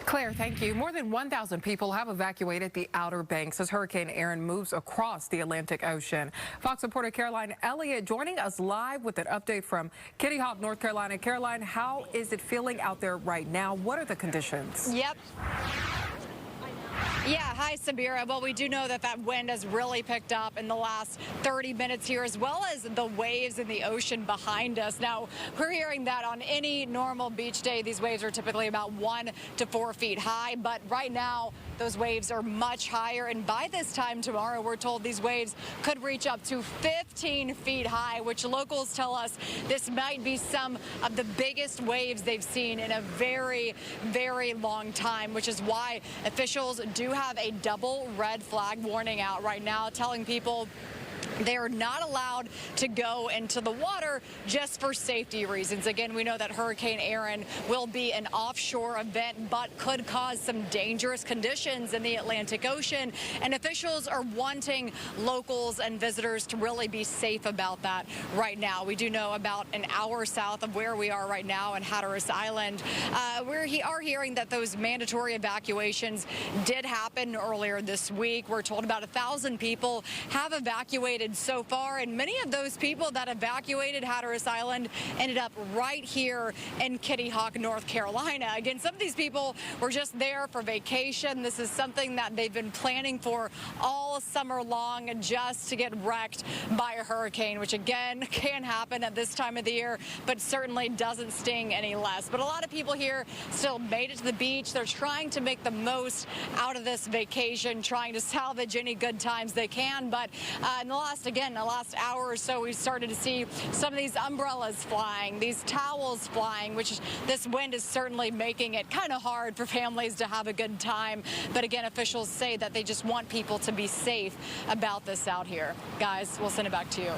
Claire, thank you. More than 1,000 people have evacuated the Outer Banks as Hurricane Erin moves across the Atlantic Ocean. Fox reporter Caroline Elliott joining us live with an update from Kitty Hawk, North Carolina. Caroline, how is it feeling out there right now? What are the conditions? Yep. Yeah, hi, Samira. Well, we do know that wind has really picked up in the last 30 minutes here, as well as the waves in the ocean behind us. Now, we're hearing that on any normal beach day, these waves are typically about 1 to 4 feet high. But right now, those waves are much higher. And by this time tomorrow, we're told these waves could reach up to 15 feet high, which locals tell us this might be some of the biggest waves they've seen in a very, very long time, which is why officials do have a double red flag warning out right now, telling people they are not allowed to go into the water just for safety reasons. Again, we know that Hurricane Erin will be an offshore event, but could cause some dangerous conditions in the Atlantic Ocean. And officials are wanting locals and visitors to really be safe about that right now. We do know about an hour south of where we are right now in Hatteras Island, we are hearing that those mandatory evacuations did happen earlier this week. We're told about 1,000 people have evacuated so far, and many of those people that evacuated Hatteras Island ended up right here in Kitty Hawk, North Carolina. Again, some of these people were just there for vacation. This is something that they've been planning for all summer long, just to get wrecked by a hurricane, which again can happen at this time of the year, but certainly doesn't sting any less. But a lot of people here still made it to the beach. They're trying to make the most out of this vacation, trying to salvage any good times they can. But in the last hour or so, we've started to see some of these umbrellas flying, these towels flying, which this wind is certainly making it kind of hard for families to have a good time. But again, officials say that they just want people to be safe about this out here. Guys, we'll send it back to you.